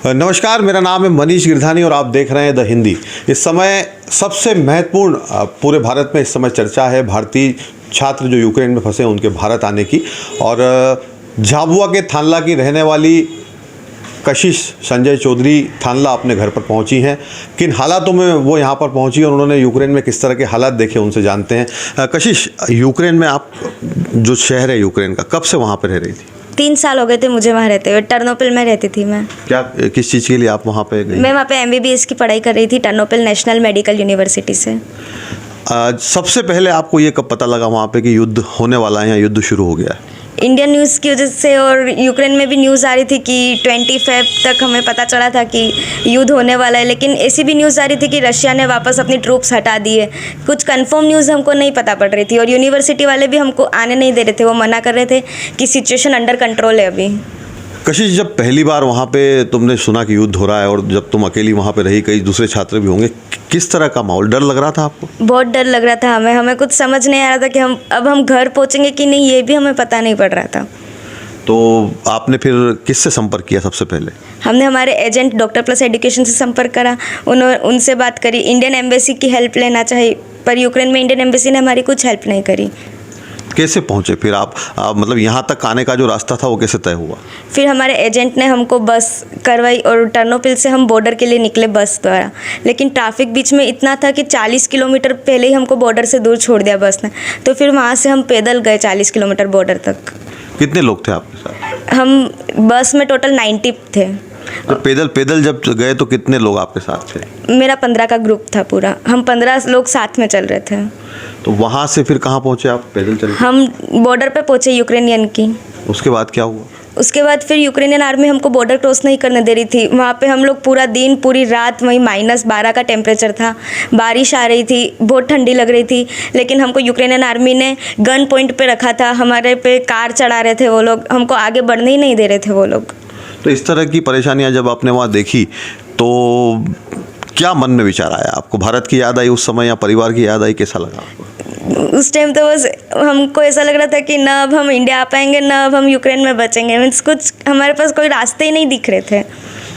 नमस्कार, मेरा नाम है मनीष गिरधानी और आप देख रहे हैं द हिंदी। इस समय सबसे महत्वपूर्ण पूरे भारत में इस समय चर्चा है भारतीय छात्र जो यूक्रेन में फंसे हैं उनके भारत आने की। और झाबुआ के थानला की रहने वाली कशिश संजय चौधरी थानला अपने घर पर पहुंची हैं। किन हालातों में वो यहाँ पर पहुंची और उन्होंने यूक्रेन में किस तरह के हालात देखे उनसे जानते हैं। कशिश, यूक्रेन में आप जो शहर है यूक्रेन का, कब से वहाँ पर रह रही थी? 3 साल हो गए थे मुझे वहाँ रहते हुए। टर्नोपिल में रहती थी मैं। क्या किस चीज़ के लिए आप वहाँ पे गई? मैं वहाँ पे MBBS की पढ़ाई कर रही थी टर्नोपिल नेशनल मेडिकल यूनिवर्सिटी से। सबसे पहले आपको ये कब पता लगा वहाँ पे कि युद्ध होने वाला है या युद्ध शुरू हो गया है? इंडियन न्यूज़ की वजह से और यूक्रेन में भी न्यूज़ आ रही थी कि 20 फ़रवरी तक हमें पता चला था कि युद्ध होने वाला है, लेकिन ऐसी भी न्यूज़ आ रही थी कि रशिया ने वापस अपनी ट्रूप्स हटा दी है। कुछ कंफर्म न्यूज़ हमको नहीं पता पड़ रही थी और यूनिवर्सिटी वाले भी हमको आने नहीं दे रहे थे। वो मना कर रहे थे कि सिचुएशन अंडर कंट्रोल है अभी। कशिश, जब पहली बार वहाँ पे तुमने सुना कि युद्ध हो रहा है और जब तुम अकेली वहाँ पे रही, कई दूसरे छात्र भी होंगे, किस तरह का माहौल, डर लग रहा था आपको? बहुत डर लग रहा था हमें कुछ समझ नहीं आ रहा था कि हम घर पहुँचेंगे कि नहीं, ये भी हमें पता नहीं पड़ रहा था। तो आपने फिर किससे संपर्क किया सबसे पहले? हमने हमारे एजेंट डॉक्टर प्लस एजुकेशन से संपर्क करा। उनसे बात करी, इंडियन एम्बेसी की हेल्प लेना चाहिए, पर यूक्रेन में इंडियन एम्बेसी ने हमारी कुछ हेल्प नहीं करी। कैसे पहुंचे फिर आप मतलब यहाँ तक आने का जो रास्ता था वो कैसे तय हुआ? फिर हमारे एजेंट ने हमको बस करवाई और टर्नोपिल से हम बॉर्डर के लिए निकले बस द्वारा। लेकिन ट्रैफिक बीच में इतना था कि 40 किलोमीटर पहले ही हमको बॉर्डर से दूर छोड़ दिया बस ने। तो फिर वहाँ से हम पैदल गए 40 किलोमीटर बॉर्डर तक। कितने लोग थे आपके साथ? हम बस में टोटल 90 थे। तो पैदल जब गए तो कितने लोग आपके साथ थे? मेरा 15 का ग्रुप था पूरा। हम 15 लोग साथ में चल रहे थे। तो वहाँ से फिर कहाँ पहुँचे आप पैदल चल? हम बॉर्डर पे पहुँचे यूक्रेनियन की। उसके बाद क्या हुआ? उसके बाद फिर यूक्रेनियन आर्मी हमको बॉर्डर क्रॉस नहीं करने दे रही थी। वहाँ पे हम लोग पूरा दिन पूरी रात वहीं -12 का टेम्परेचर था, बारिश आ रही थी, बहुत ठंडी लग रही थी, लेकिन हमको यूक्रेनियन आर्मी ने गन पॉइंट पे रखा था। हमारे पे कार चढ़ा रहे थे वो लोग, हमको आगे बढ़ने ही नहीं दे रहे थे वो लोग। तो इस तरह की परेशानियां जब आपने वहाँ देखी तो क्या मन में विचार आया आपको? भारत की याद आई उस समय या परिवार की याद आई? कैसा लगा आपको? उस टाइम तो बस हमको ऐसा लग रहा था कि ना अब हम इंडिया आ पाएंगे ना अब हम यूक्रेन में बचेंगे। मीन्स कुछ हमारे पास कोई रास्ते ही नहीं दिख रहे थे।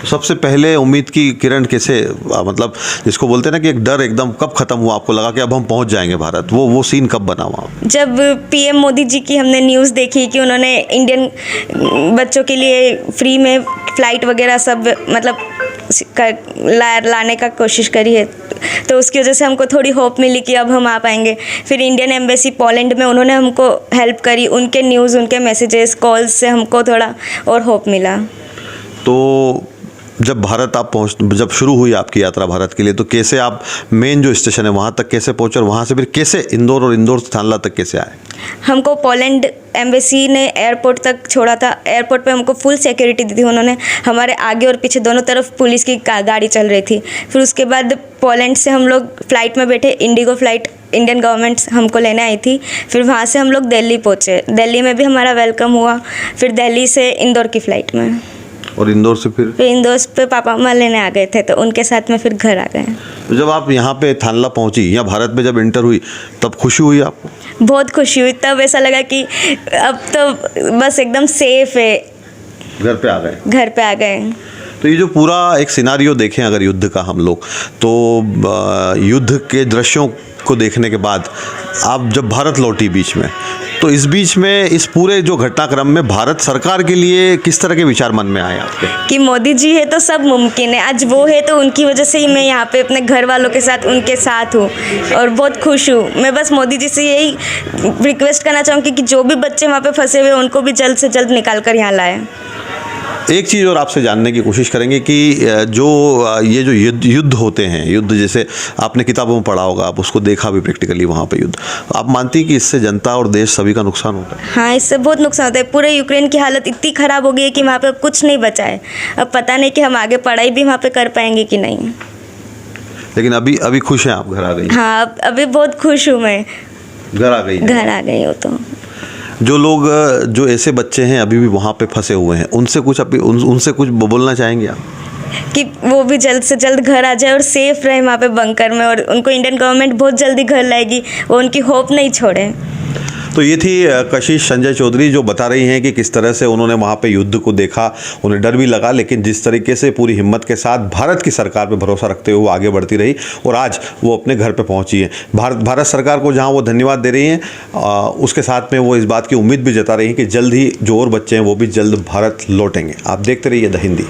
सबसे पहले उम्मीद की किरण कैसे, मतलब जिसको बोलते हैं ना कि एक डर एकदम कब खत्म हुआ, आपको लगा कि अब हम पहुंच जाएंगे भारत, वो सीन कब बना वहाँ? जब PM मोदी जी की हमने न्यूज़ देखी कि उन्होंने इंडियन बच्चों के लिए फ्री में फ़्लाइट वगैरह सब मतलब लाने का कोशिश करी है, तो उसकी वजह से हमको थोड़ी होप मिली कि अब हम आ पाएंगे। फिर इंडियन एम्बेसी पोलैंड में उन्होंने हमको हेल्प करी, उनके न्यूज़, उनके मैसेजेस, कॉल्स से हमको थोड़ा और होप मिला। तो जब भारत आप जब शुरू हुई आपकी यात्रा भारत के लिए, तो कैसे आप मेन जो स्टेशन है वहाँ तक कैसे पहुँचे और वहाँ से फिर कैसे इंदौर और इंदौर से थानला तक कैसे आए? हमको पोलैंड एम्बेसी ने एयरपोर्ट तक छोड़ा था। एयरपोर्ट पे हमको फुल सिक्योरिटी दी थी उन्होंने। हमारे आगे और पीछे दोनों तरफ पुलिस की गाड़ी चल रही थी। फिर उसके बाद पोलैंड से हम लोग फ़्लाइट में बैठे, इंडिगो फ़्लाइट इंडियन गवर्नमेंट हमको लेने आई थी। फिर वहाँ से हम लोग दिल्ली पहुँचे। दिल्ली में भी हमारा वेलकम हुआ। फिर दिल्ली से इंदौर की फ़्लाइट में, और इंदौर से फिर इंदौर पे पापा मम्मा लेने आ गए थे, तो उनके साथ में फिर घर आ गए। तो जब आप यहाँ पे थानला पहुँची या भारत में जब इंटर हुई तब खुशी हुई आपको? बहुत खुशी हुई। तब ऐसा लगा कि अब तो बस एकदम सेफ है, घर पे आ गए। तो ये जो पूरा एक सिनारियो देखें अगर युद्ध का हम लोग, तो युद्ध के दृश्यों को देखने के बाद आप जब भारत लौटी बीच में, तो इस बीच में इस पूरे जो घटनाक्रम में भारत सरकार के लिए किस तरह के विचार मन में आए आपके? कि मोदी जी है तो सब मुमकिन है। आज वो है तो उनकी वजह से ही मैं यहाँ पे अपने घर वालों के साथ उनके साथ हूँ और बहुत खुश हूँ। मैं बस मोदी जी से यही रिक्वेस्ट करना चाहूँगी कि जो भी बच्चे वहाँ पे फंसे हुए उनको भी जल्द से जल्द निकाल कर यहाँ लाएँ। एक चीज़ और आपसे जानने की कोशिश करेंगे कि जो ये जो युद्ध होते हैं, युद्ध जैसे आपने किताबों में पढ़ा होगा, आप उसको देखा भी प्रैक्टिकली वहाँ पे युद्ध, आप मानती हैं कि इससे जनता और देश सभी का नुकसान होता है? हाँ, इससे बहुत नुकसान होता है। पूरे यूक्रेन की हालत इतनी ख़राब हो गई है कि वहाँ पे अब कुछ नहीं बचा है। अब पता नहीं कि हम आगे पढ़ाई भी वहाँ पे कर पाएंगे कि नहीं। लेकिन अभी खुश हैं आप, घर आ गई? हाँ, अभी बहुत खुश हूँ मैं। घर आ गई हो तो जो लोग, जो ऐसे बच्चे हैं अभी भी वहाँ पे फंसे हुए हैं, उनसे कुछ बोलना चाहेंगे आप? कि वो भी जल्द से जल्द घर आ जाए और सेफ रहे वहाँ पे बंकर में, और उनको इंडियन गवर्नमेंट बहुत जल्दी घर लाएगी, वो उनकी होप नहीं छोड़े। तो ये थी कशिश संजय चौधरी, जो बता रही हैं कि किस तरह से उन्होंने वहाँ पे युद्ध को देखा, उन्हें डर भी लगा, लेकिन जिस तरीके से पूरी हिम्मत के साथ भारत की सरकार पे भरोसा रखते हुए वो आगे बढ़ती रही और आज वो अपने घर पे पहुंची है। भारत सरकार को जहां वो धन्यवाद दे रही हैं, उसके साथ में वो इस बात की उम्मीद भी जता रही हैं कि जल्द ही जो और बच्चे हैं वो भी जल्द भारत लौटेंगे। आप देखते रहिए द हिंदी।